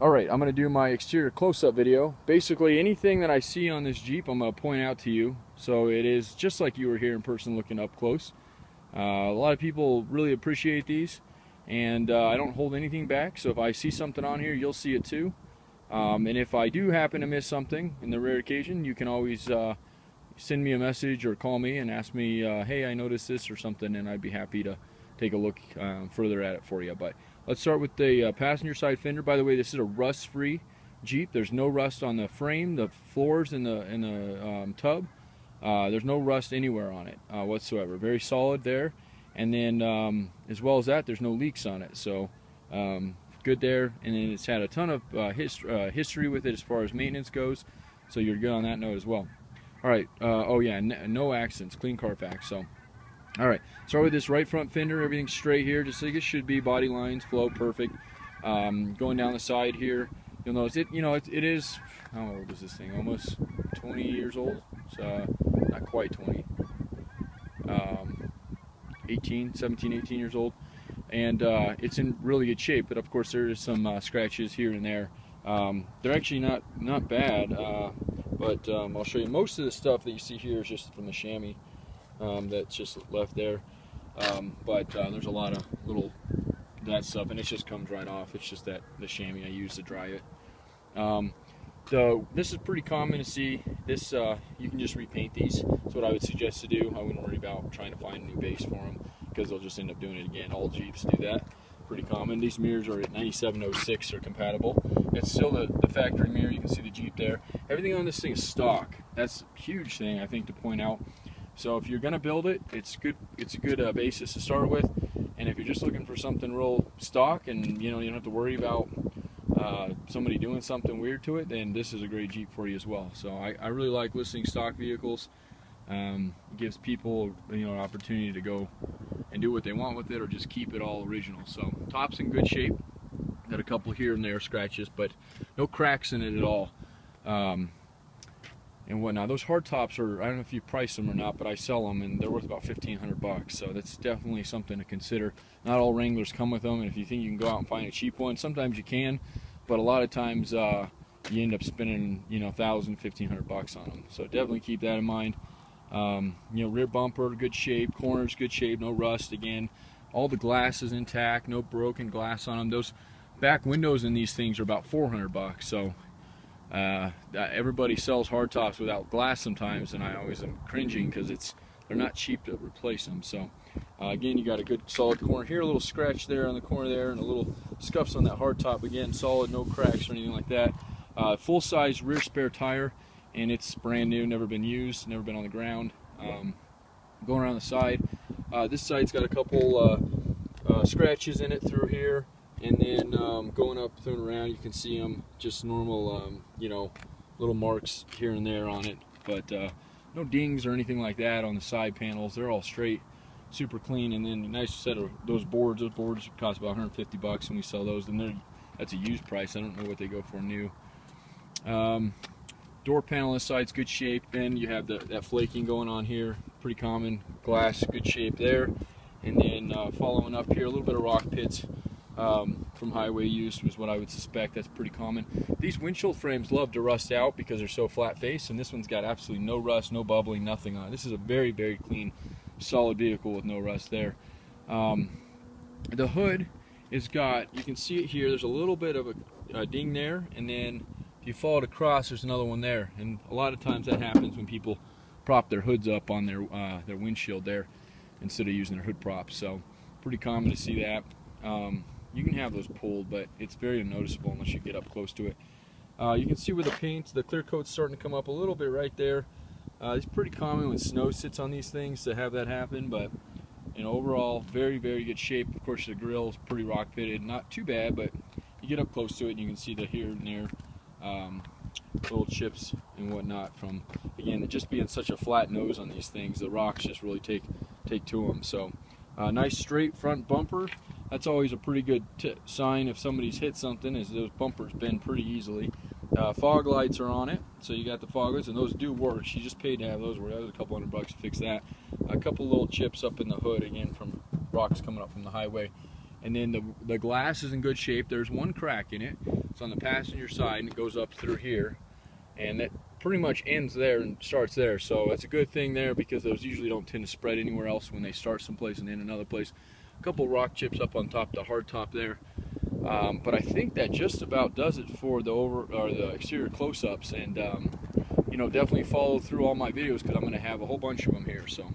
Alright, I'm going to do my exterior close-up video. Basically, anything that I see on this Jeep, I'm going to point out to you. So it is just like you were here in person looking up close. A lot of people really appreciate these, and I don't hold anything back. So if I see something on here, you'll see it too. And if I do happen to miss something, in the rare occasion, you can always send me a message or call me and ask me, hey, I noticed this or something, and I'd be happy to take a look further at it for you. But let's start with the passenger side fender. By the way, this is a rust-free Jeep. There's no rust on the frame, the floors, and the tub. There's no rust anywhere on it whatsoever. Very solid there. And then as well as that, there's no leaks on it. So good there. And then it's had a ton of history with it as far as maintenance goes. So you're good on that note as well. All right. Oh yeah, no accidents. Clean Carfax. So. All right, start with this right front fender. Everything's straight here, just like it should be. Body lines flow perfect. Going down the side here, you'll notice it. You know, it is. How old is this thing? Almost 20 years old. It's not quite 20. 17, 18 years old, and it's in really good shape. But of course, there is some scratches here and there. They're actually not bad, but I'll show you. Most of the stuff that you see here is just from the chamois. That's just left there, but there's a lot of little that stuff, and it just comes right off. It's just that the chamois I use to dry it. This is pretty common to see. This you can just repaint these. That's what I would suggest to do. I wouldn't worry about trying to find a new base for them, because they'll just end up doing it again. All Jeeps do that. Pretty common. These mirrors are at 9706 are compatible. It's still the factory mirror. You can see the Jeep there. Everything on this thing is stock. That's a huge thing, I think, to point out. So if you're going to build it, it's good. It's a good basis to start with. And if you're just looking for something real stock, and you don't have to worry about somebody doing something weird to it, then this is a great Jeep for you as well. So I really like listing stock vehicles. It gives people an opportunity to go and do what they want with it, or just keep it all original. So top's in good shape. Got a couple here and there scratches, but no cracks in it at all. And whatnot. Those hard tops are, I don't know if you price them or not, but I sell them, and they're worth about $1,500. So that's definitely something to consider. Not all Wranglers come with them, and if you think you can go out and find a cheap one, sometimes you can, but a lot of times you end up spending $1,000, $1,500 on them. So definitely keep that in mind. Rear bumper, good shape. Corners, good shape. No rust. Again, all the glass is intact. No broken glass on them. Those back windows in these things are about $400. So. Everybody sells hardtops without glass sometimes, and I always am cringing because they're not cheap to replace them. So again, you got a good solid corner here, a little scratch there on the corner there, and a little scuffs on that hardtop. Again, solid, no cracks or anything like that. Full size rear spare tire, and it's brand new, never been used, never been on the ground. Going around the side, this side's got a couple scratches in it through here. And then going up and around, you can see them, just normal, little marks here and there on it. But no dings or anything like that on the side panels. They're all straight, super clean. And then a nice set of those boards. Those boards cost about $150 when we sell those. And that's a used price. I don't know what they go for new. Door panel on this side's good shape. Then you have that flaking going on here. Pretty common. Glass, good shape there. And then following up here, a little bit of rock pits. From highway use was what I would suspect. That's pretty common. These windshield frames love to rust out because they're so flat faced, and this one's got absolutely no rust, no bubbling, nothing on it. This is a very, very clean, solid vehicle with no rust there. The hood is got, you can see it here, there's a little bit of a ding there, and then if you follow it across, there's another one there. And a lot of times that happens when people prop their hoods up on their windshield there instead of using their hood props. So pretty common to see that. You can have those pulled, but it's very unnoticeable unless you get up close to it. You can see where the clear coat's starting to come up a little bit right there. It's pretty common when snow sits on these things to have that happen, but overall, very, very good shape. Of course, the grill is pretty rock pitted, not too bad, but you get up close to it and you can see the here and there little chips and whatnot from, again, it just being such a flat nose on these things. The rocks just really take to them. So nice straight front bumper. That's always a pretty good sign if somebody's hit something, is those bumpers bend pretty easily. Fog lights are on it, so you got the fog lights, and those do work. She just paid to have those work. That was a couple $100 to fix that. A couple little chips up in the hood, again, from rocks coming up from the highway. And then the glass is in good shape. There's one crack in it. It's on the passenger side and it goes up through here. And that pretty much ends there and starts there. So it's a good thing there because those usually don't tend to spread anywhere else when they start someplace and end another place. A couple rock chips up on top, the hard top there. But I think that just about does it for the exterior close-ups. And you know, definitely follow through all my videos because I'm going to have a whole bunch of them here. So.